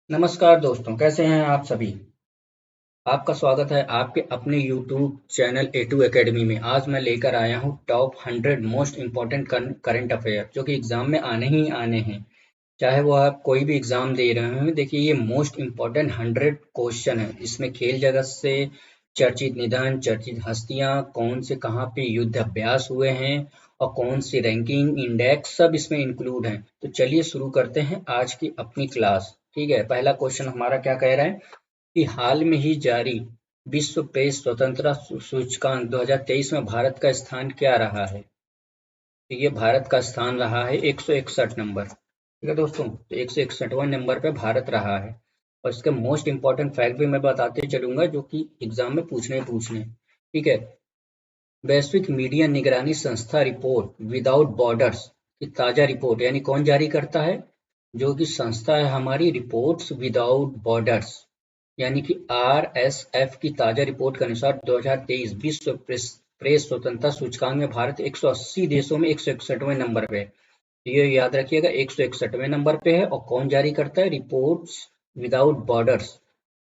नमस्कार दोस्तों, कैसे हैं आप सभी। आपका स्वागत है आपके अपने YouTube चैनल A2 एकेडमी में। आज मैं लेकर आया हूं top 100 most important current affair जो कि एग्जाम में आने ही आने हैं। चाहे वो आप कोई भी एग्जाम दे रहे हो, देखिए ये मोस्ट इम्पॉर्टेंट 100 क्वेश्चन है। इसमें खेल जगत से चर्चित निधन, चर्चित हस्तियां, कौन से कहाँ पे युद्ध अभ्यास हुए हैं और कौन सी रैंकिंग इंडेक्स, सब इसमें इंक्लूड हैं। तो चलिए शुरू करते हैं आज की अपनी क्लास। ठीक है, पहला क्वेश्चन हमारा क्या कह रहा है कि हाल में ही जारी विश्व प्रेस स्वतंत्रता सूचकांक 2023 में भारत का स्थान क्या रहा है। तो ये भारत का स्थान रहा है 161 नंबर। ठीक है दोस्तों, तो 161वां नंबर पे भारत रहा है। और इसके मोस्ट इंपॉर्टेंट फैक्ट भी मैं बताते चलूंगा जो कि एग्जाम में पूछने। ठीक है, वैश्विक मीडिया निगरानी संस्था रिपोर्ट विदाउट बॉर्डर्स की ताजा रिपोर्ट यानी कौन जारी करता है, जो कि संस्था है हमारी रिपोर्ट्स विदाउट बॉर्डर्स यानी कि RSF की ताजा रिपोर्ट के अनुसार 2023 विश्व प्रेस स्वतंत्रता सूचकांक में भारत 180 देशों में 161वें नंबर पे है। ये याद रखिएगा, 161वें नंबर पे है। और कौन जारी करता है, रिपोर्ट्स विदाउट बॉर्डर्स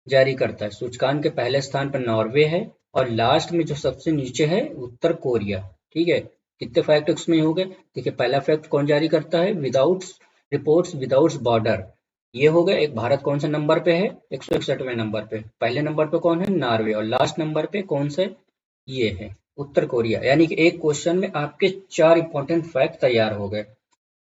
जारी करता है। सूचकांक के पहले स्थान पर नॉर्वे है और लास्ट में जो सबसे नीचे है उत्तर कोरिया। ठीक है, कितने फैक्ट इसमें हो गए। देखिए, पहला फैक्ट कौन जारी करता है, विदाउट रिपोर्ट्स विदाउट बॉर्डर, ये हो गया एक। भारत कौन से नंबर पे है, 161वें नंबर पे। पहले नंबर पे कौन है, नॉर्वे। और लास्ट नंबर पे कौन से, ये है उत्तर कोरिया। यानी कि एक क्वेश्चन में आपके 4 इंपॉर्टेंट फैक्ट तैयार हो गए।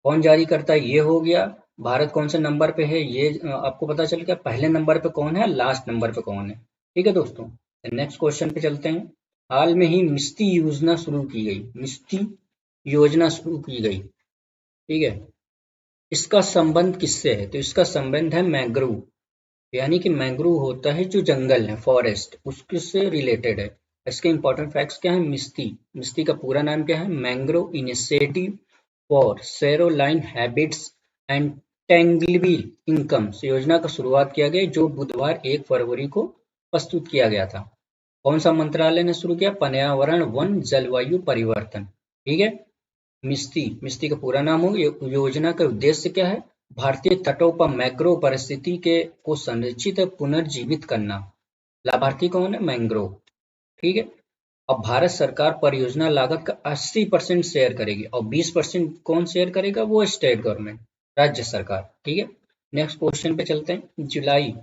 कौन जारी करता है, ये हो गया। भारत कौन से नंबर पे है, ये आपको पता चल गया। पहले नंबर पे कौन है, लास्ट नंबर पे कौन है। ठीक है दोस्तों, नेक्स्ट क्वेश्चन पे चलते हैं। हाल में ही मिस्टी योजना शुरू की गई। मिस्टी योजना शुरू की गई, ठीक है। इसका संबंध किससे है, तो इसका संबंध है मैंग्रोव, यानी कि मैंग्रोव होता है जो जंगल है, फॉरेस्ट, उससे रिलेटेड है। इसके इंपॉर्टेंट फैक्ट्स क्या है, मिस्टी, मिस्टी का पूरा नाम क्या है, mangrove initiative for shoreline habitats and टेंगलबी इनकम से योजना का शुरुआत किया गया, जो बुधवार 1 फरवरी को प्रस्तुत किया गया था। कौन सा मंत्रालय ने शुरू किया, पर्यावरण वन जलवायु परिवर्तन। ठीक है, मिस्टी, मिस्टी का पूरा नाम हो। योजना का उद्देश्य क्या है, भारतीय तटों पर मैंग्रोव परिस्थिति के को संरक्षित और पुनर्जीवित करना। लाभार्थी कौन है, मैंग्रोव। ठीक है, अब भारत सरकार परियोजना लागत का 80% शेयर करेगी और 20% कौन शेयर करेगा, वो स्टेट गवर्नमेंट, राज्य सरकार। ठीक है, नेक्स्ट क्वेश्चन पे चलते हैं। जुलाई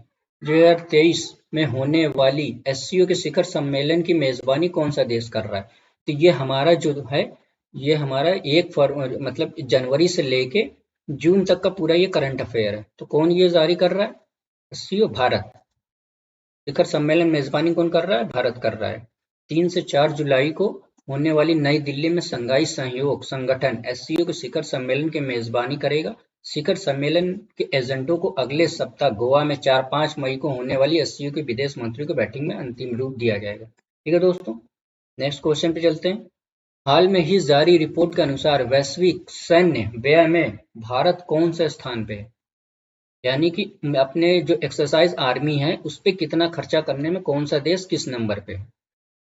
2023 में होने वाली SCO के शिखर सम्मेलन की मेजबानी कौन सा देश कर रहा है, तो ये हमारा जो है, ये हमारा 1 फरवरी मतलब जनवरी से लेके जून तक का पूरा ये करंट अफेयर है। तो कौन ये जारी कर रहा है, SCO भारत। शिखर सम्मेलन मेजबानी कौन कर रहा है, भारत कर रहा है। 3 से 4 जुलाई को होने वाली नई दिल्ली में शंघाई सहयोग संगठन SCO के शिखर सम्मेलन की मेजबानी करेगा। शिखर सम्मेलन के एजेंडों को अगले सप्ताह गोवा में 4-5 मई को होने वाली SCO के विदेश मंत्रियों की बैठक में अंतिम रूप दिया जाएगा। ठीक है दोस्तों, नेक्स्ट क्वेश्चन पे चलते हैं। हाल में ही जारी रिपोर्ट के अनुसार वैश्विक सैन्य व्यय में भारत कौन से स्थान पे है, यानी कि अपने जो एक्सरसाइज आर्मी है उस पर कितना खर्चा करने में कौन सा देश किस नंबर पे है,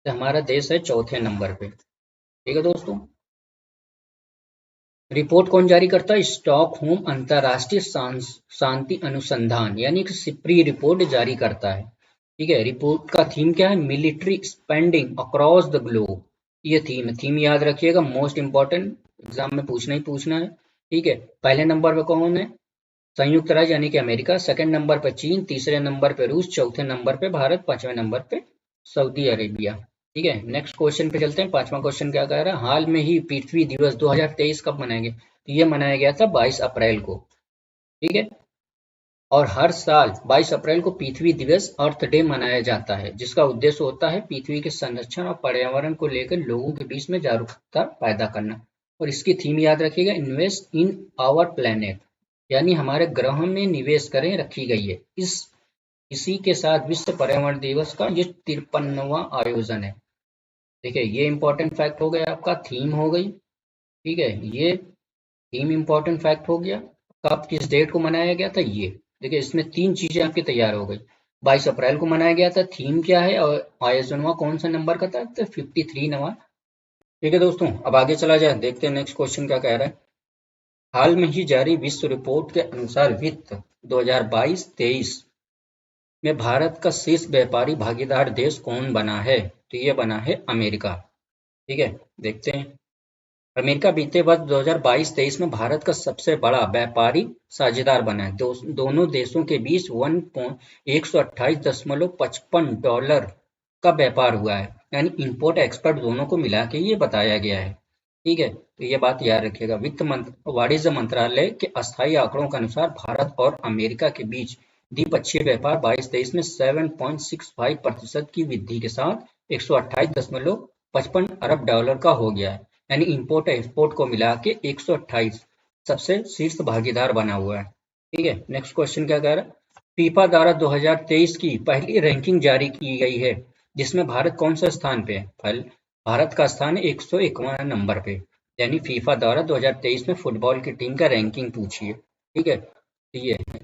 तो हमारा देश है चौथे नंबर पे। ठीक है दोस्तों, रिपोर्ट कौन जारी करता है, स्टॉकहोम अंतरराष्ट्रीय शांति अनुसंधान यानी कि सिप्री रिपोर्ट जारी करता है। ठीक है, रिपोर्ट का थीम क्या है, military spending across the globe, ये थीम याद रखिएगा, मोस्ट इंपॉर्टेंट, एग्जाम में पूछना ही पूछना है। ठीक है, पहले नंबर पे कौन है, संयुक्त राज्य यानी कि अमेरिका, सेकंड नंबर पर चीन, तीसरे नंबर पे रूस, चौथे नंबर पे भारत, पांचवें नंबर पे सऊदी अरेबिया। ठीक है, नेक्स्ट क्वेश्चन पे चलते हैं। पांचवा क्वेश्चन क्या कह रहा है, हाल में ही पृथ्वी दिवस 2023 कब मनाएंगे, तो ये मनाया गया था 22 अप्रैल को। ठीक है, और हर साल 22 अप्रैल को पृथ्वी दिवस अर्थ डे मनाया जाता है, जिसका उद्देश्य होता है पृथ्वी के संरक्षण और पर्यावरण को लेकर लोगों के बीच में जागरूकता पैदा करना। और इसकी थीम याद रखिएगा, इन्वेस्ट इन आवर प्लेनेट, यानी हमारे ग्रह में निवेश करें, रखी गई है। इसी के साथ विश्व पर्यावरण दिवस का ये 53वां आयोजन है। देखिए, ये इंपॉर्टेंट फैक्ट हो गया, आपका थीम हो गई। ठीक है, ये थीम इंपॉर्टेंट फैक्ट हो गया। कब किस डेट को मनाया गया था, ये देखिए, इसमें 3 चीजें आपकी तैयार हो गई। 22 अप्रैल को मनाया गया था, थीम क्या है और आयोजनवा कौन सा नंबर का था, तो 53वां। ठीक है दोस्तों, अब आगे चला जाए, देखते हैं नेक्स्ट क्वेश्चन क्या कह रहा है। हाल में ही जारी विश्व रिपोर्ट के अनुसार वित्त 2022-23 में भारत का शीर्ष व्यापारी भागीदार देश कौन बना है? तो ये बना है अमेरिका। ठीक है, देखते हैं। अमेरिका बीते वर्ष 2022-23 में भारत का सबसे बड़ा व्यापारी साझेदार बना है। दोनों देशों के बीच $128.55 का व्यापार हुआ है, यानी इंपोर्ट एक्सपोर्ट दोनों को मिला के ये बताया गया है। ठीक है, तो ये बात याद रखिएगा। वाणिज्य मंत्रालय के अस्थायी आंकड़ों के अनुसार भारत और अमेरिका के बीच द्विपक्षीय व्यापार 22-23 में 7.65% की वृद्धि के साथ $128.55 अरब का हो गया है, यानी इंपोर्ट एक्सपोर्ट को मिला के 128 सबसे शीर्ष भागीदार बना हुआ है। ठीक है, नेक्स्ट क्वेश्चन क्या कह रहा है? फीफा द्वारा 2023 की पहली रैंकिंग जारी की गई है, जिसमें भारत कौन सा स्थान पे है? भारत का स्थान है 151 नंबर पे, यानी फीफा द्वारा 2023 में फुटबॉल की टीम का रैंकिंग पूछी है। ठीक है, ये है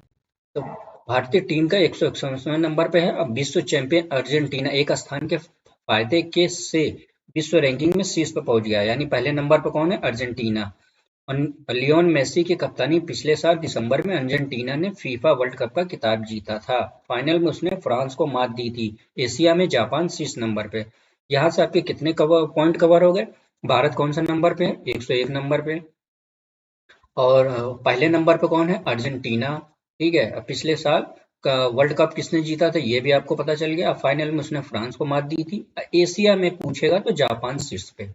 तो भारतीय टीम का 151 नंबर पे है। अब विश्व चैंपियन अर्जेंटीना एक स्थान के फायदे के से विश्व रैंकिंग में शीर्ष पर पहुंच गया, यानी पहले नंबर पर कौन है? अर्जेंटीना। लियोन मेसी की कप्तानी पिछले साल दिसंबर में अर्जेंटीना ने फीफा वर्ल्ड कप का खिताब जीता था। फाइनल में उसने फ्रांस को मात दी थी। एशिया में जापान शीर्ष नंबर पे। यहाँ से आपके कितने पॉइंट कवर हो गए? भारत कौन सा नंबर पे है? 101 नंबर पे। और पहले नंबर पे कौन है? अर्जेंटीना। ठीक है, पिछले साल का वर्ल्ड कप किसने जीता था ये भी आपको पता चल गया। फाइनल में उसने फ्रांस को मात दी थी। एशिया में पूछेगा तो जापान शीर्ष पे।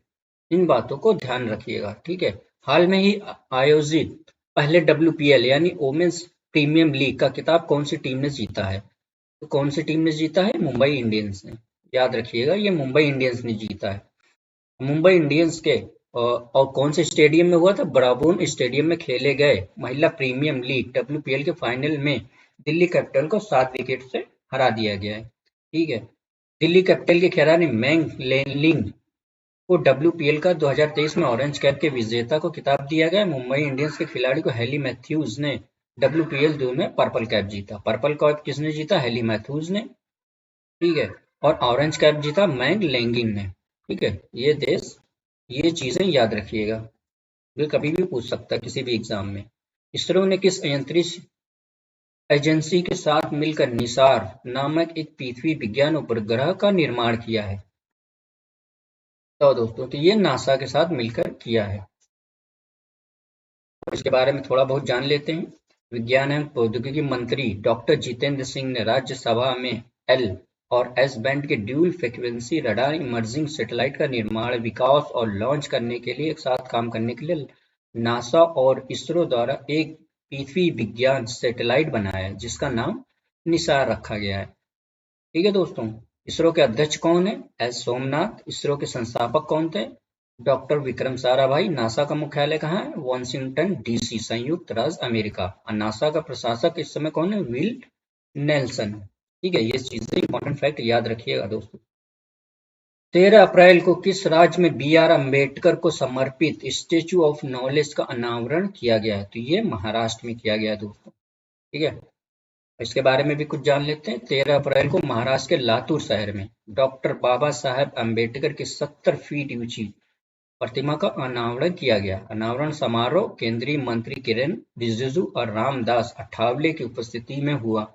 इन बातों को ध्यान रखिएगा। ठीक है, हाल में ही आयोजित पहले WPL यानी वोमेन्स प्रीमियम लीग का खिताब कौन सी टीम ने जीता है? तो कौन सी टीम ने जीता है? मुंबई इंडियंस ने। याद रखिएगा, ये मुंबई इंडियंस ने जीता है। मुंबई इंडियंस के और कौन से स्टेडियम में हुआ था? ब्राबोन स्टेडियम में खेले गए महिला प्रीमियम लीग WPL के फाइनल में दिल्ली कैपिटल को 7 विकेट से हरा दिया गया है। ठीक है, दिल्ली कैपिटल के खिलाड़ी मैंग लेनलिंग को WPL का 2023 में ऑरेंज कैप के विजेता को खिताब दिया गया। मुंबई इंडियंस के खिलाड़ी को हेली मैथ्यूज ने WPL 2 में पर्पल कैप जीता। पर्पल कैप किसने जीता? हेली मैथ्यूज ने। ठीक है, और ऑरेंज कैप जीता मैंग लेंगिंग ने। ठीक है, ये चीजें याद रखिएगा, ये कभी भी पूछ सकता है किसी भी एग्जाम में। इसरो ने किस अंतरिक्ष एजेंसी के साथ मिलकर निसार नामक एक पृथ्वी विज्ञान उपग्रह का निर्माण किया है? तो दोस्तों, तो ये नासा के साथ मिलकर किया है। इसके बारे में थोड़ा बहुत जान लेते हैं। विज्ञान एवं प्रौद्योगिकी मंत्री डॉक्टर जितेंद्र सिंह ने राज्यसभा में L और S बैंड के dual frequency radar emerging satellite का निर्माण, विकास और लॉन्च करने के लिए एक साथ काम करने के लिए नासा और इसरो द्वारा एक पृथ्वी विज्ञान सैटेलाइट बनाया है, जिसका नाम निसार रखा गया है। ठीक है दोस्तों, इसरो के अध्यक्ष कौन है? S सोमनाथ। इसरो के संस्थापक कौन थे? डॉक्टर विक्रम साराभाई। नासा का मुख्यालय कहाँ है? वॉशिंगटन DC, संयुक्त राज्य अमेरिका। और नासा का प्रशासक इस समय कौन है? Will Nelson. ठीक है, ये चीजें इंपॉर्टेंट फैक्ट याद रखिएगा दोस्तों। 13 अप्रैल को किस राज्य में BR अम्बेडकर को समर्पित स्टेच्यू ऑफ नॉलेज का अनावरण किया गया है? तो ये महाराष्ट्र में किया गया है दोस्तों। ठीक है, इसके बारे में भी कुछ जान लेते हैं। 13 अप्रैल को महाराष्ट्र के लातूर शहर में डॉक्टर बाबा साहेब अम्बेडकर की 70 फीट ऊंची प्रतिमा का अनावरण किया गया। अनावरण समारोह केंद्रीय मंत्री किरेन रिजिजू और रामदास अठावले की उपस्थिति में हुआ।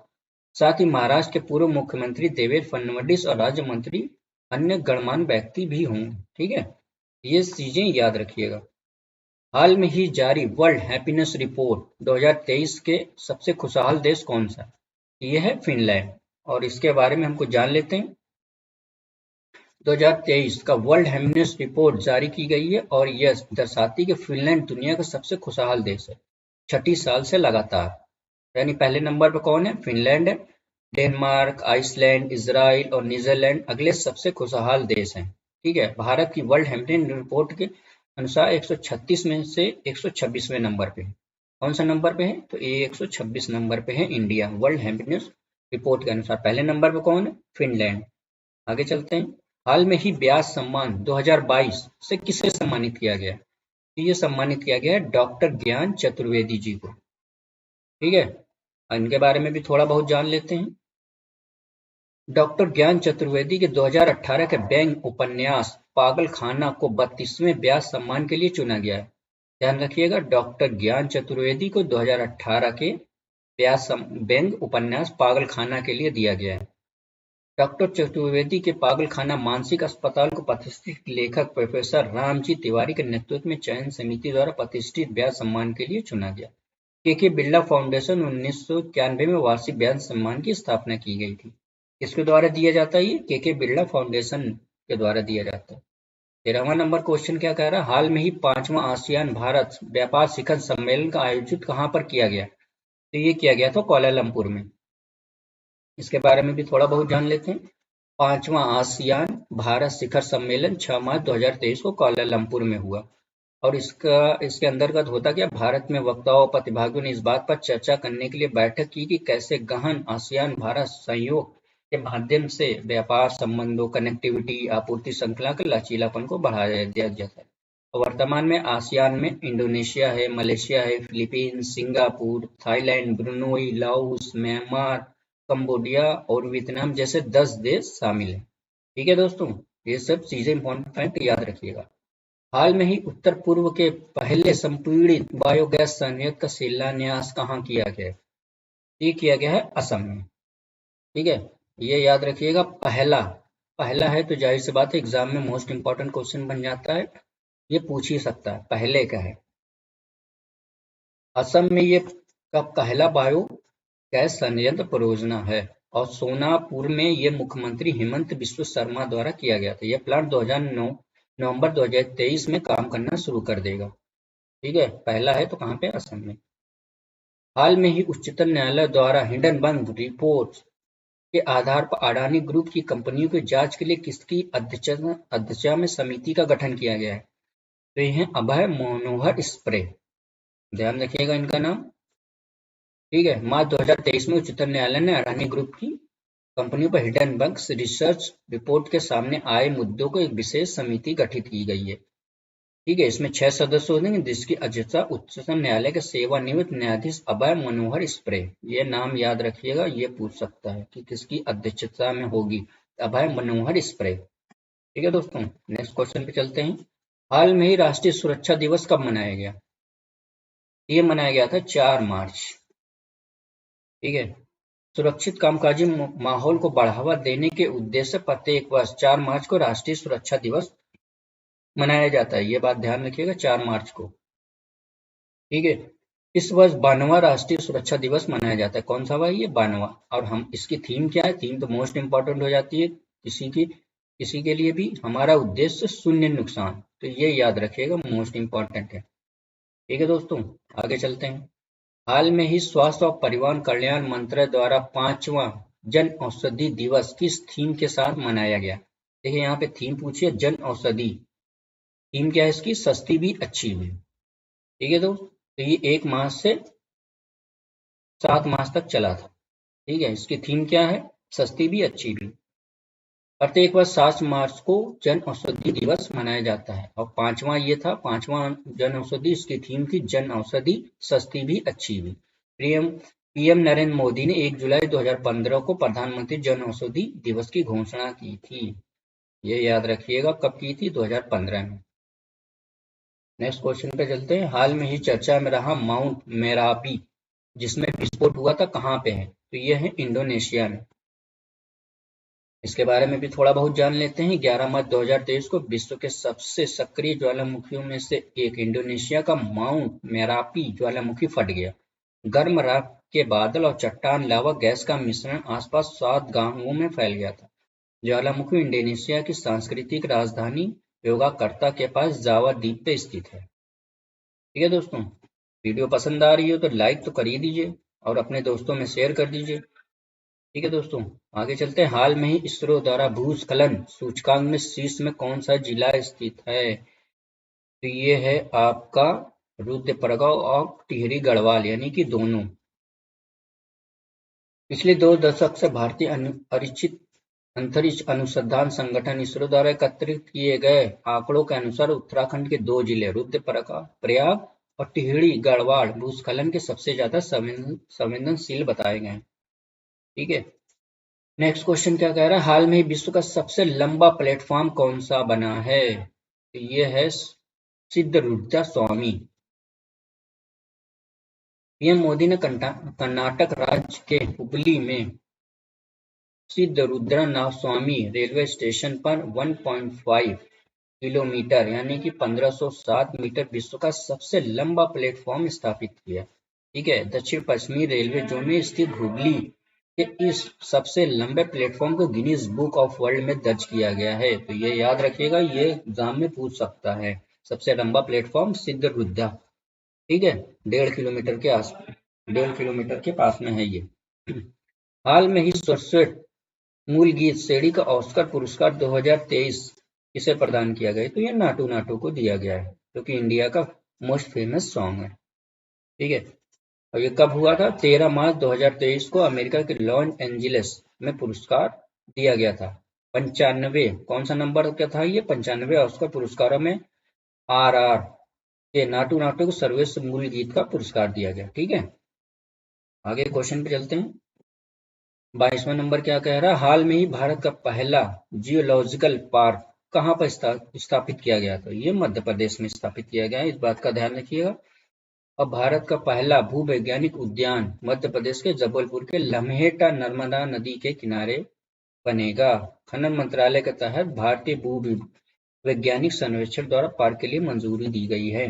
साथ ही महाराष्ट्र के पूर्व मुख्यमंत्री देवेंद्र फडणवीस और राज्य मंत्री अन्य गणमान्य व्यक्ति भी होंगे। ठीक है, ये चीजें याद रखिएगा। हाल में ही जारी वर्ल्ड हैप्पीनेस रिपोर्ट 2023 के सबसे खुशहाल देश कौन सा? ये है फिनलैंड। और इसके बारे में हमको जान लेते हैं। 2023 का वर्ल्ड हैप्पीनेस रिपोर्ट जारी की गई है और यह दर्शाती कि फिनलैंड दुनिया का सबसे खुशहाल देश है 6 साल से लगातार। यानी पहले नंबर पर कौन है? फिनलैंड है। डेनमार्क, आइसलैंड, इजराइल और नीदरलैंड अगले सबसे खुशहाल देश हैं। ठीक है, भारत की वर्ल्ड हैप्पीनेस रिपोर्ट के अनुसार 136 में से 126वें नंबर पे है। कौन सा नंबर पे है? तो ये 126 नंबर पे है इंडिया वर्ल्ड हैप्पीनेस रिपोर्ट के अनुसार। पहले नंबर पे कौन है? फिनलैंड। आगे चलते हैं। हाल में ही व्यास सम्मान 2022 से किसे सम्मानित किया गया? तो ये सम्मानित किया गया है डॉक्टर ज्ञान चतुर्वेदी जी को। ठीक है, इनके बारे में भी थोड़ा बहुत जान लेते हैं। डॉक्टर ज्ञान चतुर्वेदी के 2018 के व्यंग्य उपन्यास पागल खाना को 32वें व्यास सम्मान के लिए चुना गया है। ध्यान रखिएगा, डॉक्टर ज्ञान चतुर्वेदी को 2018 के व्यंग्य उपन्यास पागलखाना के लिए दिया गया है। डॉक्टर चतुर्वेदी के पागलखाना मानसिक अस्पताल को प्रतिष्ठित लेखक प्रोफेसर रामजी तिवारी के नेतृत्व में चयन समिति द्वारा प्रतिष्ठित ब्याज सम्मान के लिए चुना गया। के बिरला फाउंडेशन 1991 में वार्षिक ब्याज सम्मान की स्थापना की गई थी। किसके द्वारा दिया जाता है? ये के बिरला फाउंडेशन के द्वारा दिया जाता है। 13वां नंबर क्वेश्चन क्या कह रहा है? हाल में ही 5वां आसियान भारत व्यापार शिखर सम्मेलन का आयोजित कहां पर किया गया? तो ये किया गया था कोलालमपुर में। इसके बारे में भी थोड़ा बहुत जान लेते हैं। 5वां आसियान भारत शिखर सम्मेलन 6 मार्च 2023 को कोलालमपुर में हुआ और इसके अंतर्गत होता क्या? भारत में वक्ताओं प्रतिभागियों ने इस बात पर चर्चा करने के लिए बैठक की कि कैसे गहन आसियान भारत सहयोग के माध्यम से व्यापार संबंधों, कनेक्टिविटी, आपूर्ति श्रृंखला के लचीलापन को बढ़ाया जाता है। वर्तमान में आसियान में इंडोनेशिया है, मलेशिया है, Philippines, Singapore, Thailand, Brunei, Laos, Myanmar, Cambodia और वियतनाम जैसे 10 देश शामिल हैं। ठीक है दोस्तों, ये सब चीजें इंपॉर्टेंट याद रखिएगा। हाल में ही उत्तर पूर्व के पहले संपीड़ित बायोगैस संयंत्र का शिलान्यास कहाँ किया गया? ये किया गया है असम में। ठीक है, ये याद रखिएगा। पहला है तो जाहिर सी बात है एग्जाम में मोस्ट इंपॉर्टेंट क्वेश्चन बन जाता है, ये पूछ ही सकता है पहले का है। असम में ये का पहला बायो गैस संयंत्र परियोजना है और सोनापुर में ये मुख्यमंत्री हेमंत बिस्व शर्मा द्वारा किया गया था। यह प्लांट 2009 नवंबर 2023 में काम करना शुरू कर देगा। ठीक है, पहला है तो कहाँ पे? असम में। हाल में ही उच्चतम न्यायालय द्वारा हिंडनबर्ग रिपोर्ट के आधार पर अडानी ग्रुप की कंपनियों की जांच के लिए किसकी अध्यक्षता में समिति का गठन किया गया है? तो ये है अभय मनोहर स्प्रे। ध्यान रखिएगा इनका नाम। ठीक है, मार्च 2023 में उच्चतम न्यायालय ने अडानी ग्रुप की कंपनियों पर हिंडनबर्ग रिसर्च रिपोर्ट के सामने आए मुद्दों को एक विशेष समिति गठित की गई है। ठीक है, इसमें 6 सदस्य होंगे जिसकी अध्यक्षता उच्चतम न्यायालय के सेवानिवृत्त न्यायाधीश अभय मनोहर स्प्रे। ये नाम याद रखिएगा, ये पूछ सकता है कि किसकी अध्यक्षता में होगी? अभय मनोहर स्प्रे। ठीक है दोस्तों, नेक्स्ट क्वेश्चन पे चलते हैं। हाल में ही राष्ट्रीय सुरक्षा दिवस कब मनाया गया? ये मनाया गया था 4 मार्च। ठीक है, सुरक्षित कामकाजी माहौल को बढ़ावा देने के उद्देश्य से प्रत्येक वर्ष 4 मार्च को राष्ट्रीय सुरक्षा दिवस मनाया जाता है। ये बात ध्यान रखिएगा, 4 मार्च को। ठीक है, इस वर्ष 92वां राष्ट्रीय सुरक्षा दिवस मनाया जाता है। कौन सा भाई? ये 92वां। और हम इसकी थीम क्या है? थीम तो मोस्ट इंपॉर्टेंट हो जाती है किसी के लिए भी। हमारा उद्देश्य शून्य नुकसान, तो ये याद रखिएगा, मोस्ट इंपॉर्टेंट है। ठीक है दोस्तों, आगे चलते हैं। हाल में ही स्वास्थ्य और परिवार कल्याण मंत्रालय द्वारा 5वां जन औषधि दिवस किस थीम के साथ मनाया गया? देखिए यहाँ पे थीम पूछिए, जन औषधि। थीम क्या है इसकी? सस्ती भी अच्छी भी। ठीक है दोस्त, तो ये 1 मार्च से 7 मार्च तक चला था। ठीक है, इसकी थीम क्या है? सस्ती भी अच्छी भी। प्रत्येक वर्ष 7 मार्च को जन औषधि दिवस मनाया जाता है और 5वां ये था, 5वां जन औषधि, इसकी थीम थी जन औषधि सस्ती भी अच्छी भी। पीएम नरेंद्र मोदी ने 1 जुलाई 2015 को प्रधानमंत्री जन औषधि दिवस की घोषणा की थी। ये याद रखिएगा, कब की थी? 2015 में। नेक्स्ट क्वेश्चन पे चलते हैं। हाल में ही चर्चा में रहा माउंट मेरापी जिसमें विस्फोट हुआ था, कहाँ पे है? तो ये है इंडोनेशिया में। इसके बारे में भी थोड़ा बहुत जान लेते हैं। 11 मार्च 2023 को विश्व के सबसे सक्रिय ज्वालामुखियों में से एक इंडोनेशिया का माउंट मेरापी ज्वालामुखी फट गया। गर्म राख के बादल और चट्टान लावा गैस का मिश्रण आसपास 7 गांवों में फैल गया था। ज्वालामुखी इंडोनेशिया की सांस्कृतिक राजधानी योगाकर्ता के पास जावा द्वीप पे स्थित है। ठीक है दोस्तों, वीडियो पसंद आ रही हो तो लाइक तो कर ही दीजिए और अपने दोस्तों में शेयर कर दीजिए। ठीक है दोस्तों, आगे चलते हैं। हाल में ही इसरो द्वारा भूस्खलन सूचकांक में शीर्ष में कौन सा जिला स्थित है? तो ये है आपका रुद्रप्रयाग और टिहरी गढ़वाल, यानी कि दोनों। पिछले 2 दशक से भारतीय अंतरिक्ष अनुसंधान संगठन इसरो द्वारा एकत्रित किए गए आंकड़ों के अनुसार उत्तराखंड के 2 जिले रुद्रप्रयाग और टिहरी गढ़वाल भूस्खलन के सबसे ज्यादा संवेदनशील बताए गए। ठीक है, नेक्स्ट क्वेश्चन क्या कह रहा है? हाल में विश्व का सबसे लंबा प्लेटफॉर्म कौन सा बना है? तो ये है सिद्धरूढ़ा स्वामी। पीएम मोदी ने कर्नाटक राज्य के हुबली में सिद्धरुद्रनाथस्वामी रेलवे स्टेशन पर 1.5 किलोमीटर यानी कि 1507 मीटर विश्व का सबसे लंबा प्लेटफॉर्म स्थापित किया। ठीक है, दक्षिण पश्चिमी रेलवे जोन में स्थित हुबली के इस सबसे लंबे प्लेटफॉर्म को गिनीज बुक ऑफ वर्ल्ड में दर्ज किया गया है। तो ये याद रखिएगा, ये एग्जाम में पूछ सकता है। सबसे लंबा प्लेटफॉर्म सिद्धरुद्रा, ठीक है, 1.5 किलोमीटर के पास में है ये। हाल में ही सर्वश्रेष्ठ मूल गीत श्रेणी का ऑस्कर पुरस्कार 2023 किसे प्रदान किया गया? तो ये नाटू नाटू को दिया गया है, जो कि इंडिया का मोस्ट फेमस सॉन्ग है। ठीक है, और ये कब हुआ था? 13 मार्च 2023 को अमेरिका के लॉस एंजिल्स में पुरस्कार दिया गया था। 95, कौन सा नंबर क्या था ये? 95 ऑस्कर पुरस्कारों में RR के नाटू नाटू को सर्वश्रेष्ठ मूल गीत का पुरस्कार दिया गया। ठीक है, आगे क्वेश्चन पे चलते हैं। 22वां नंबर क्या कह रहा है? हाल में ही भारत का पहला जियोलॉजिकल पार्क कहाँ पर स्थापित किया गया? तो ये मध्य प्रदेश में स्थापित किया गया है, इस बात का ध्यान रखिएगा। और भारत का पहला भूवैज्ञानिक उद्यान मध्य प्रदेश के जबलपुर के लम्हेटा नर्मदा नदी के किनारे बनेगा। खनन मंत्रालय के तहत भारतीय भूवैज्ञानिक सर्वेक्षण द्वारा पार्क के लिए मंजूरी दी गई है।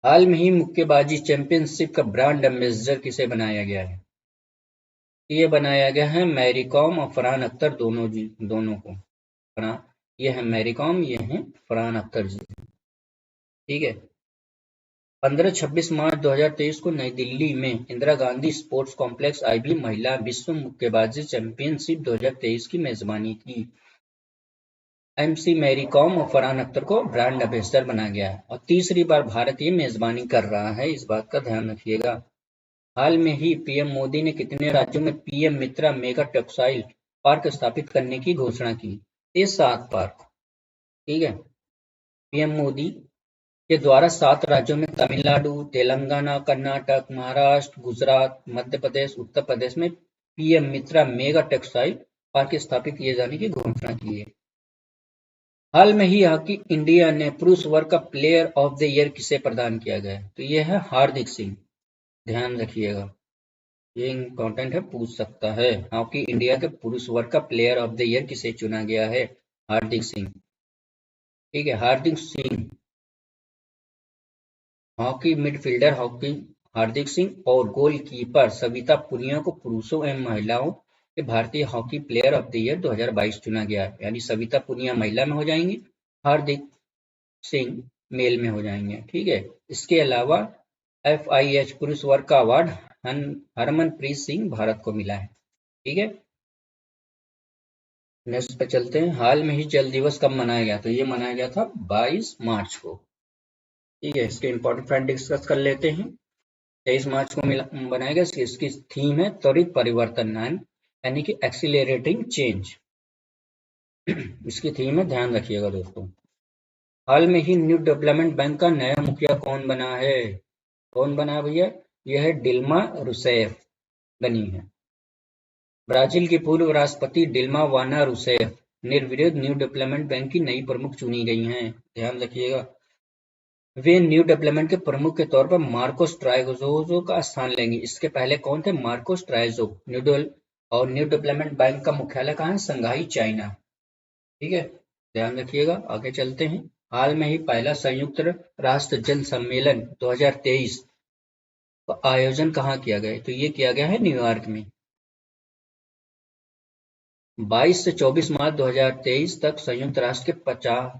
हाल में ही मुक्केबाजी चैंपियनशिप का ब्रांड एम्बेसडर किसे बनाया गया है? ये बनाया गया है मैरी कॉम और फरहान अख्तर दोनों को। ये है मैरी कॉम, ये है फरहान अख्तर जी। ठीक है, 15-26 मार्च 2023 को नई दिल्ली में Indira Gandhi sports complex IB महिला विश्व मुक्केबाजी चैंपियनशिप 2023 की मेजबानी की। MC मैरी कॉम और फरहान अख्तर को ब्रांड एम्बेसडर बनाया गया है और तीसरी बार भारत ये मेजबानी कर रहा है, इस बात का ध्यान रखिएगा। हाल में ही पीएम मोदी ने कितने राज्यों में PM मित्रा मेगा टेक्सटाइल पार्क स्थापित करने की घोषणा की? ये 7 पार्क। ठीक है, पीएम मोदी के द्वारा 7 राज्यों में तमिलनाडु, तेलंगाना, कर्नाटक, महाराष्ट्र, गुजरात, मध्य प्रदेश, उत्तर प्रदेश में PM मित्रा मेगा टेक्सटाइल पार्क स्थापित किए जाने की घोषणा की है। हाल में ही हॉकी इंडिया ने पुरुष वर्ग का प्लेयर ऑफ द ईयर किसे प्रदान किया गया? तो यह है हार्दिक सिंह, ध्यान रखिएगा, ये इम्पोर्टेंट है, पूछ सकता है। हॉकी इंडिया के पुरुष वर्ग का प्लेयर ऑफ द ईयर किसे चुना गया है? हार्दिक सिंह। ठीक है, हार्दिक सिंह हॉकी मिडफील्डर हार्दिक सिंह और गोलकीपर सविता पुनिया को पुरुषों एवं महिलाओं के भारतीय hockey player of the year 2022 चुना गया है। यानी सविता पुनिया महिला में हो जाएंगी, हार्दिक सिंह मेल में हो जाएंगे। ठीक है, इसके अलावा FIH पुरुष वर्ग का अवार्ड हरमनप्रीत सिंह भारत को मिला है। ठीक है, नेक्स्ट पे चलते हैं। हाल में ही जल दिवस कब मनाया गया? तो ये मनाया गया था 22 मार्च को। ठीक है, इसके इंपॉर्टेंट फैक्ट डिस्कस कर लेते हैं। 23 मार्च को बनाया गया, इसकी थीम है त्वरित परिवर्तन यानी कि एक्सीलरेटिंग चेंज। इसकी थीम है, ध्यान रखिएगा दोस्तों। हाल में ही न्यू डेवलपमेंट बैंक का नया मुखिया कौन बना है? कौन बना है भैया? यह है डिल्मा रूसेफ बनी है। ब्राजील की पूर्व राष्ट्रपति डिल्मा वाना रूसेफ निर्विरोध न्यू डेवलपमेंट बैंक की नई प्रमुख चुनी गई हैं, ध्यान रखिएगा। वे न्यू डेवलपमेंट के प्रमुख के तौर पर मार्कोस ट्राइजो का स्थान लेंगे। इसके पहले कौन थे? मार्कोस ट्राइजो। और न्यू डेवलपमेंट बैंक का मुख्यालय कहाँ है? संघाई, चाइना। ठीक है, ध्यान रखिएगा। आगे चलते हैं। हाल में ही पहला संयुक्त राष्ट्र जल सम्मेलन 2023 का आयोजन कहाँ किया गया? तो ये किया गया है न्यूयॉर्क में। 22 से 24 मार्च 2023 तक संयुक्त राष्ट्र के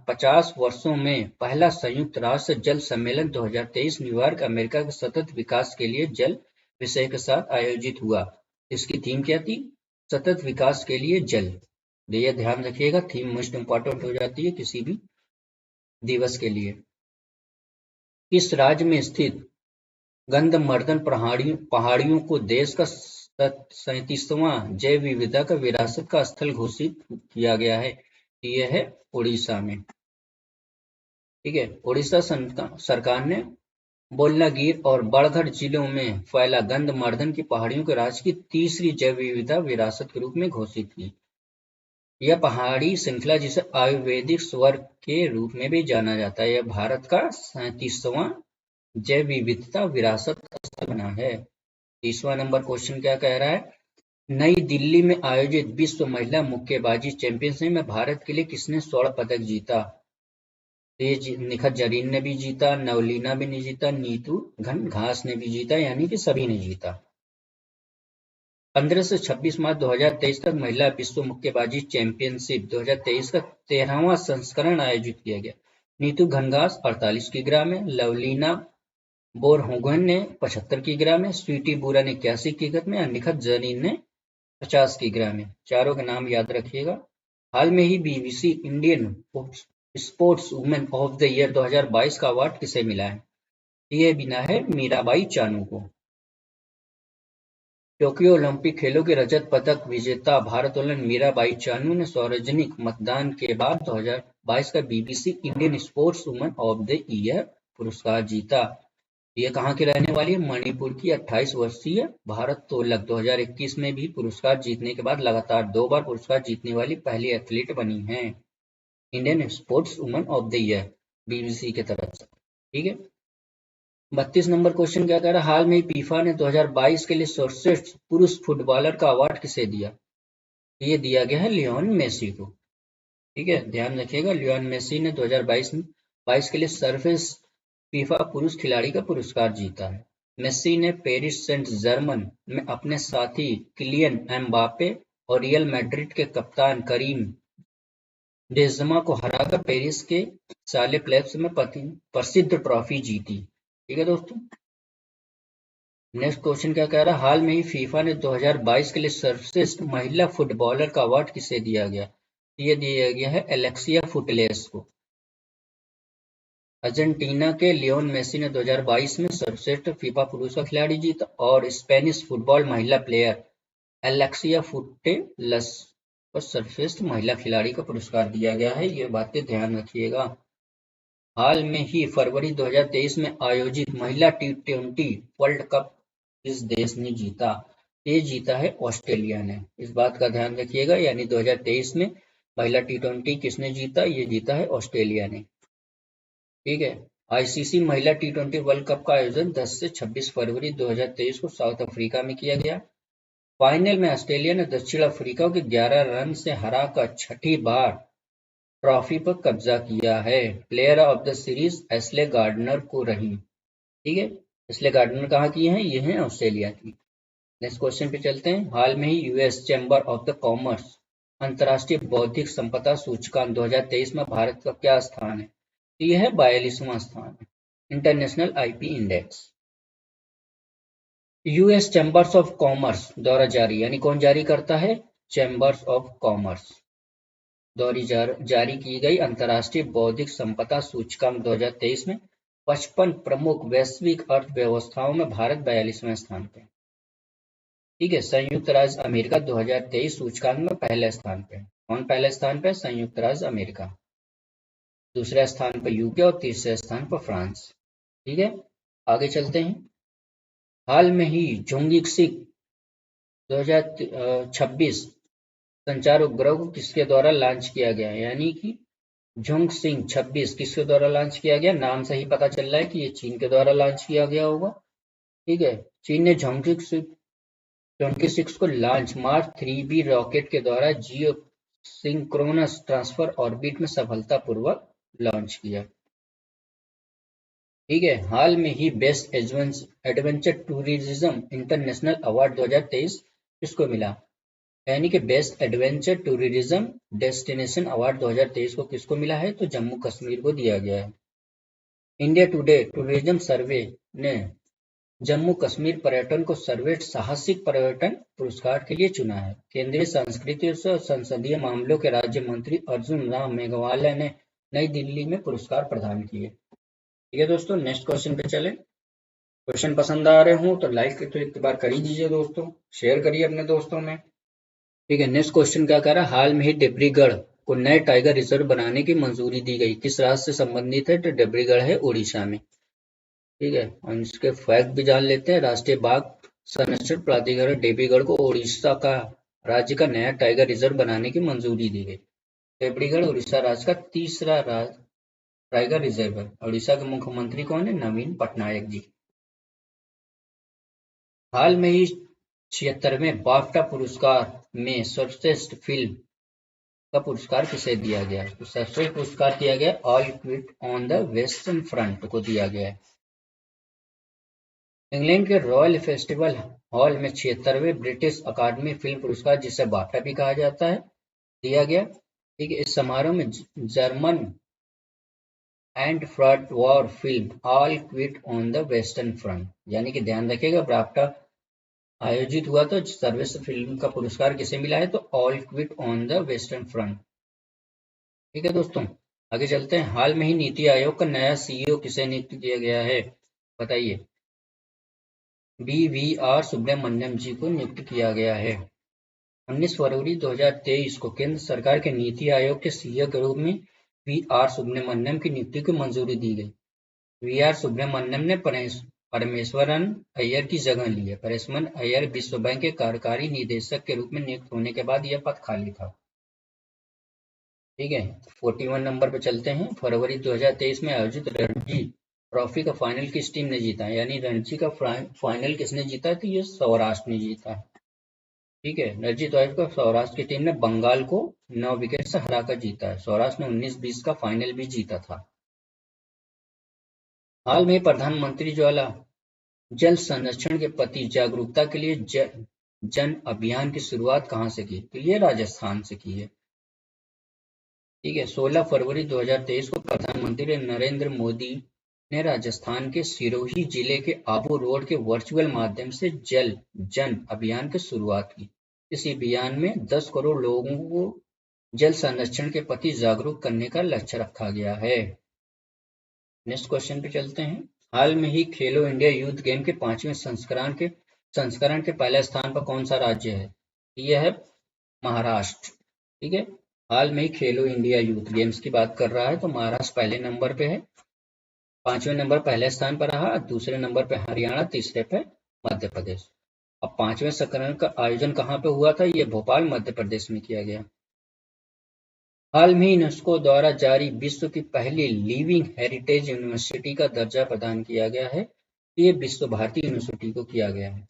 50 वर्षों में पहला संयुक्त राष्ट्र जल सम्मेलन 2023 न्यूयॉर्क अमेरिका के सतत विकास के लिए जल विषय के साथ आयोजित हुआ। इसकी थीम क्या थी? सतत विकास के लिए जल। ये ध्यान रखिएगा, थीम मोस्ट इंपॉर्टेंट हो जाती है किसी भी दिवस के लिए। किस राज्य में स्थित गंधमर्दन पहाड़ियों को देश का 37वां जैव विविधता का विरासत का स्थल घोषित किया गया है? यह है उड़ीसा में। ठीक है, उड़ीसा सरकार ने बोलनागिर और बड़गढ़ जिलों में फैला गंधमर्दन की पहाड़ियों के राज्य की तीसरी जैव विविधता विरासत के रूप में घोषित की। यह पहाड़ी श्रृंखला, जिसे आयुर्वेदिक स्वर्ग के रूप में भी जाना जाता है, यह भारत का 37वां जैव विविधता विरासत का स्थल बना है। 30वां नंबर क्वेश्चन क्या कह रहा है, नई दिल्ली में आयोजित विश्व महिला मुक्केबाजी चैंपियनशिप में भारत के लिए किसने स्वर्ण पदक जीता? निखत जरीन ने भी जीता, नवलीना भी ने जीता, नीतू घनघास ने भी जीता, यानी कि सभी ने जीता। 15 से 26 मार्च 2023 तक महिला विश्व मुक्केबाजी चैंपियनशिप 2023 का 13वां संस्करण आयोजित किया गया। नीतू घनघास 48 किग्रा में, लवलीना बोरगोहेन ने 75 किग्रा में, स्वीटी बुरा ने 81 किग्रा में और निखत जरीन ने 50 किग्रा में। चारों के नाम याद रखिएगा। हाल में ही BBC Indian sports women of the year 2022 का अवार्ड किसे मिला है? ये मिला है मीराबाई चानू को। टोक्यो ओलंपिक खेलों के रजत पदक विजेता भारतोलन मीराबाई चानू ने सार्वजनिक मतदान के बाद 2022 का BBC Indian sports women of the year पुरस्कार जीता। ये कहाँ की रहने वाली है? मणिपुर की 28 वर्षीय भारत्तोलक 2021 में भी पुरस्कार जीतने के बाद लगातार 2 बार पुरस्कार जीतने वाली पहली एथलीट बनी है। Indian sports women of the year BBC की तरफ से। ठीक है, 32 नंबर क्वेश्चन क्या कह रहा है, हाल में फीफा ने 2022 के लिए सर्वश्रेष्ठ पुरुष फुटबॉलर का अवार्ड किसे दिया? ये दिया गया है लियोन मेसी को। ठीक है, ध्यान रखिएगा, लियोन मेसी ने 2022 के लिए सर्वश्रेष्ठ फीफा पुरुष खिलाड़ी का पुरस्कार जीता है। मेसी ने पेरिस सेंट जर्मन में अपने साथी किलियन एम्बापे और रियल मैड्रिड के कप्तान करीम बेंजेमा को हराकर पेरिस के साले प्लेब्स में प्रसिद्ध ट्रॉफी जीती। ठीक है दोस्तों, नेक्स्ट क्वेश्चन क्या कह रहा है, हाल में ही फीफा ने 2022 के लिए सर्वश्रेष्ठ महिला फुटबॉलर का अवार्ड किसे दिया गया? ये दिया गया है एलेक्सिया फुटलेस को। अर्जेंटीना के लियोन मेसी ने 2022 में सर्वश्रेष्ठ फीफा पुरुष का खिलाड़ी जीता और स्पेनिश फुटबॉल महिला प्लेयर एलेक्सिया फुटलेस को सर्वश्रेष्ठ महिला खिलाड़ी का पुरस्कार दिया गया है। ये बातें ध्यान रखिएगा। हाल में ही फरवरी 2023 में आयोजित महिला T20 वर्ल्ड कप किस देश ने जीता? ये जीता है ऑस्ट्रेलिया ने। इस बात का ध्यान रखिएगा, यानी 2023 में महिला T20 किसने जीता? ये जीता है ऑस्ट्रेलिया ने। ठीक है, आईसीसी महिला T20 वर्ल्ड कप का आयोजन 10 से 26 फरवरी 2023 को साउथ अफ्रीका में किया गया। फाइनल में ऑस्ट्रेलिया ने दक्षिण अफ्रीका को 11 रन से हराकर छठी बार ट्रॉफी पर कब्जा किया है। Player of the series Ashleigh Gardner को रही। ठीक है, एस्ले गार्डनर कहाँ की हैं? ये हैं ऑस्ट्रेलिया की। नेक्स्ट क्वेश्चन पे चलते हैं। हाल में ही US chamber of the commerce अंतर्राष्ट्रीय बौद्धिक संपदा सूचकांक 2023 में भारत का क्या स्थान है? यह है 42वां स्थान, international IP index. US chambers of commerce द्वारा जारी, यानी कौन जारी करता है? चैम्बर्स ऑफ कॉमर्स द्वारा जारी की गई अंतर्राष्ट्रीय बौद्धिक संपदा सूचकांक 2023 में 55 प्रमुख वैश्विक अर्थव्यवस्थाओं में भारत 42वें स्थान पे। ठीक है, संयुक्त राज्य अमेरिका 2023 सूचकांक में पहले स्थान पे। कौन पहले स्थान पे? संयुक्त राज्य अमेरिका। दूसरे स्थान पर यूके और तीसरे स्थान पर फ्रांस। ठीक है, आगे चलते हैं। हाल में ही जोंगिक्सिक 2026 संचार उपग्रह को किसके द्वारा लॉन्च किया गया? यानी कि जोंगसिंग 26 किसके द्वारा लॉन्च किया गया? नाम से ही पता चल रहा है कि ये चीन के द्वारा लॉन्च किया गया होगा। ठीक है, चीन ने जोंगसिंग 26 को लॉन्च मार्क 3B रॉकेट के द्वारा जियो सिंक्रोनस ट्रांसफर ऑर्बिट में सफलतापूर्वक लॉन्च किया। ठीक है, हाल में ही best adventure tourism international award 2023 किसको मिला? यानी कि best adventure tourism destination award 2023 को किसको मिला है? तो जम्मू कश्मीर को दिया गया है। इंडिया टुडे टूरिज्म सर्वे ने जम्मू कश्मीर पर्यटन को सर्वश्रेष्ठ साहसिक पर्यटन पुरस्कार के लिए चुना है। केंद्रीय संस्कृति और संसदीय मामलों के राज्य मंत्री अर्जुन राम मेघवाल ने नई दिल्ली में पुरस्कार प्रदान किए। ठीक है दोस्तों, नेक्स्ट क्वेश्चन पे चले। क्वेश्चन पसंद आ रहे हो तो लाइक तो एक बार कर ही दीजिए दोस्तों, शेयर करिए अपने दोस्तों में। ठीक है, नेक्स्ट क्वेश्चन क्या कह रहा है, हाल में ही डिब्रूगढ़ को नए टाइगर रिजर्व बनाने की मंजूरी दी गई, किस राज्य से संबंधित है? तो डिब्रूगढ़ है उड़ीसा में। ठीक है, और इसके फैक्ट भी जान लेते हैं। राष्ट्रीय बाघ संरक्षण प्राधिकरण डिब्रूगढ़ को उड़ीसा का राज्य का नया टाइगर रिजर्व बनाने की मंजूरी दी गई। डिब्रूगढ़ उड़ीसा राज्य का तीसरा टाइगर रिजर्व है। उड़ीसा के मुख्यमंत्री कौन है? नवीन पटनायक जी। हाल में ही 76वें बाफ्टा पुरस्कार में सर्वश्रेष्ठ फिल्म का पुरस्कार किसे दिया गया? तो सर्वश्रेष्ठ पुरस्कार दिया गया all quit on the western front को दिया गया है। इंग्लैंड के रॉयल फेस्टिवल हॉल में 76वें ब्रिटिश अकादमी फिल्म पुरस्कार, जिसे बाफ्टा भी कहा जाता है, दिया गया। ठीक है, इस समारोह में German and front war film all quit on the western front, यानी कि ध्यान रखिएगा बाफ्टा आयोजित हुआ तो सर्वश्रेष्ठ फिल्म का पुरस्कार किसे मिला है? तो all quit on the western front. ठीक है दोस्तों, आगे चलते हैं। हाल में ही नीति आयोग का नया सीईओ किसे नियुक्त किया गया है? बताइए। BVR सुब्रमण्यम जी को नियुक्त किया गया है। 19 फरवरी 2023 को केंद्र सरकार के नीति आयोग के सीईओ के रूप में VR सुब्रमण्यम की नियुक्ति को मंजूरी दी गई। VR सुब्रमण्यम ने परमेश्वरन अय्यर की जगह ली है। परमेश्वरन अय्यर विश्व बैंक के कार्यकारी निदेशक के रूप में नियुक्त होने के बाद यह पद खाली था। ठीक है, 41 नंबर पे चलते हैं। फरवरी 2023 में आयोजित रणजी ट्रॉफी का फाइनल किस टीम ने जीता है? यानी रणजी का फाइनल किसने जीता है? तो ये सौराष्ट्र ने जीता है। ठीक है, रणजी ट्रॉफी का सौराष्ट्र की टीम ने बंगाल को 9 विकेट से हराकर जीता है। सौराष्ट्र ने 19-20 का फाइनल भी जीता था। हाल में प्रधानमंत्री ज्वाला जल संरक्षण के प्रति जागरूकता के लिए जन अभियान की शुरुआत कहां से की? तो ये राजस्थान से की है। ठीक है, 16 फरवरी 2023 को प्रधानमंत्री नरेंद्र मोदी ने राजस्थान के सिरोही जिले के आबू रोड के वर्चुअल माध्यम से जल जन अभियान की शुरुआत की। इस अभियान में 10 करोड़ लोगों को जल संरक्षण के प्रति जागरूक करने का लक्ष्य रखा गया है। नेक्स्ट क्वेश्चन पे चलते हैं। हाल में ही खेलो इंडिया यूथ गेम के 5वें संस्करण के पहले स्थान पर कौन सा राज्य है? यह है महाराष्ट्र। ठीक है, हाल में ही खेलो इंडिया यूथ गेम्स की बात कर रहा है तो महाराष्ट्र पहले नंबर पे है। 5वें नंबर पहले स्थान पर रहा, दूसरे नंबर पे हरियाणा, तीसरे पे मध्य प्रदेश। अब 5वें संस्करण का आयोजन कहाँ पे हुआ था? ये भोपाल मध्य प्रदेश में किया गया। हाल में यूनेस्को द्वारा जारी विश्व की पहली लिविंग हेरिटेज यूनिवर्सिटी का दर्जा प्रदान किया गया है। ये विश्व भारती यूनिवर्सिटी को किया गया है।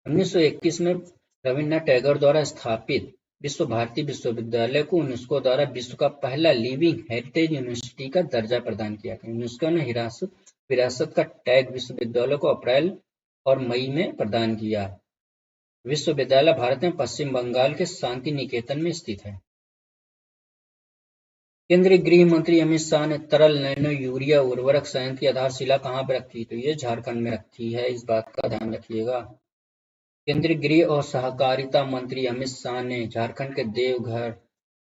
1921 में रविन्द्रनाथ टैगोर द्वारा स्थापित विश्व भारती विश्वविद्यालय को यूनेस्को द्वारा विश्व का पहला लिविंग हेरिटेज यूनिवर्सिटी का दर्जा प्रदान किया गया। यूनेस्को ने विरासत का टैग विश्वविद्यालय को अप्रैल और मई में प्रदान किया। विश्वविद्यालय भारत में पश्चिम बंगाल के शांति निकेतन में स्थित है। केंद्रीय गृह मंत्री अमित शाह ने तरल नैनो यूरिया उर्वरक संयंत्र की आधारशिला कहां पर रखी? तो ये झारखंड में रखी है, इस बात का ध्यान रखिएगा। केंद्रीय गृह और सहकारिता मंत्री अमित शाह ने झारखंड के देवघर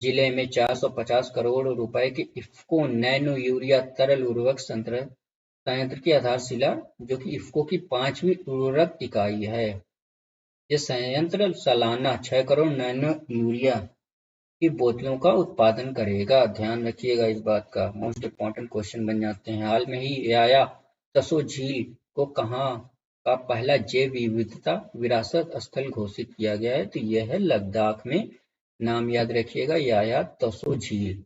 जिले में 450 करोड़ रुपए के इफ्को नैनो यूरिया तरल उर्वरक संयंत्र की आधारशिला, जो कि इफ्को की 5वीं उर्वरक इकाई है। ये संयंत्र सालाना 6 करोड़ नैनो यूरिया की बोतलों का उत्पादन करेगा। ध्यान रखिएगा इस बात का, मोस्ट इम्पोर्टेंट क्वेश्चन बन जाते हैं। हाल में ही याया तसो झील को कहाँ का पहला जैव विविधता विरासत स्थल घोषित किया गया है? तो यह है लद्दाख में। नाम याद रखिएगा, याया तसो झील।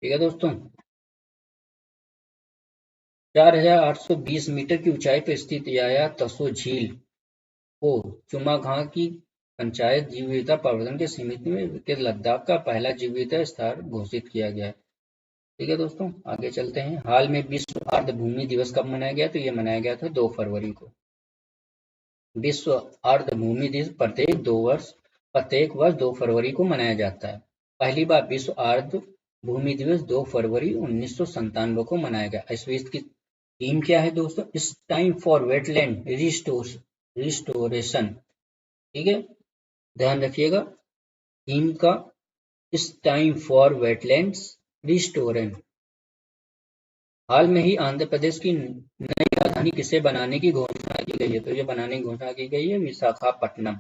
ठीक है दोस्तों, 4820 मीटर की ऊंचाई पर स्थित याया तसो झील को चुमाघां की पंचायत जीव विविधता प्रवर्धन के समिति में के लद्दाख का पहला जीव विविधता स्थान घोषित किया गया है। ठीक है दोस्तों, आगे चलते हैं। हाल में विश्व अर्ध भूमि दिवस कब मनाया गया? तो ये मनाया गया था 2 फरवरी को। विश्व अर्ध भूमि दिवस प्रत्येक वर्ष 2 फरवरी को मनाया जाता है। पहली बार विश्व अर्ध भूमि दिवस 2 फरवरी 1997 को मनाया गया। इस वर्ष की थीम क्या है दोस्तों? It's time for wetland restoration. ठीक है, ध्यान रखिएगा थीम का, it's time for wetlands restoration. हाल में ही आंध्र प्रदेश की नई राजधानी किसे बनाने की घोषणा की गई है? तो ये बनाने की घोषणा की गई है विशाखापट्टनम।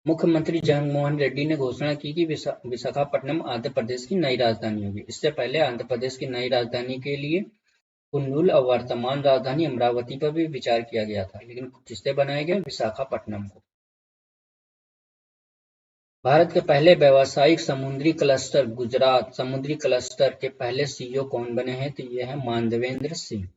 मुख्यमंत्री जगनमोहन रेड्डी ने घोषणा की कि विशाखापट्टनम आंध्र प्रदेश की नई राजधानी होगी। इससे पहले आंध्र प्रदेश की नई राजधानी के लिए कुर्नूल और वर्तमान राजधानी अमरावती पर भी विचार किया गया था, लेकिन किससे बनाया गया? विशाखापट्टनम को। भारत के पहले व्यावसायिक समुद्री क्लस्टर गुजरात समुद्री क्लस्टर के पहले सीईओ कौन बने हैं? तो ये है मानवेंद्र सिंह।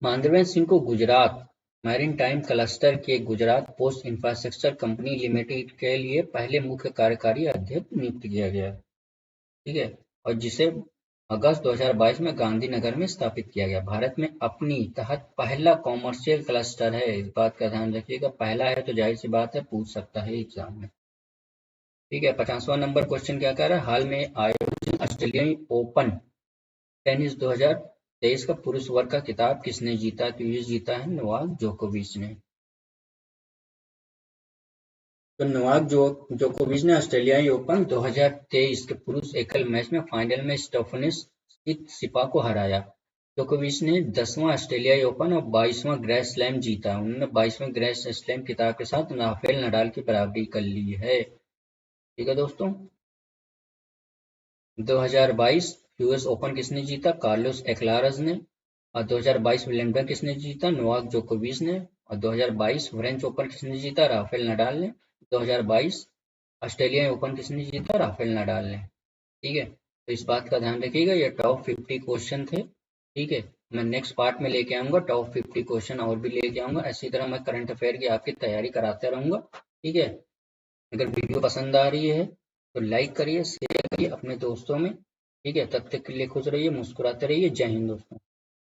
मानवेंद्र सिंह को गुजरात मैरीटाइम क्लस्टर के Gujarat post infrastructure company limited के लिए पहले मुख्य कार्यकारी अध्यक्ष नियुक्त किया गया। ठीक है, और जिसे अगस्त 2022 में गांधीनगर में स्थापित किया गया। भारत में अपनी तहत पहला कॉमर्शियल क्लस्टर है, इस बात का ध्यान रखिएगा। पहला है तो जाहिर सी बात है पूछ सकता है एग्जाम में। ठीक है, 50वां नंबर क्वेश्चन क्या कह रहा है? हाल में आयोजित ऑस्ट्रेलियाई ओपन टेनिस 2023 का पुरुष वर्ग का खिताब किसने जीता? तो ये जीता है नोवाक जोकोविच ने। तो नोवाक जोकोविच ने ऑस्ट्रेलियाई ओपन 2023 के पुरुष एकल मैच में फाइनल में स्टेफानोस सित्सिपा को हराया। जोकोविच ने 10वां ऑस्ट्रेलियाई ओपन और 22वां ग्रैंड स्लैम जीता। उन्होंने 22वें ग्रैंड स्लैम खिताब के साथ राफेल नडाल की बराबरी कर ली है। ठीक है दोस्तों, 2022 यूएस ओपन किसने जीता? कार्लोस एल्काराज ने। और 2022 विंबलडन किसने जीता? नोवाक जोकोविच ने। और 2022 फ्रेंच ओपन किसने जीता? राफेल नडाल ने। 2022 ऑस्ट्रेलियाई ओपन किसने जीता? राफेल नडाल ने। ठीक है, तो इस बात का ध्यान रखिएगा। ये टॉप 50 क्वेश्चन थे। ठीक है, मैं नेक्स्ट पार्ट में लेके आऊंगा टॉप 50 क्वेश्चन और भी लेके आऊंगा। इसी तरह मैं करंट अफेयर की आपकी तैयारी कराते रहूंगा। ठीक है, अगर वीडियो पसंद आ रही है तो लाइक करिए, शेयर करिए अपने दोस्तों में। ठीक है, तब तक के लिए खुश रहिए, मुस्कुराते रहिए। जय हिंद दोस्तों।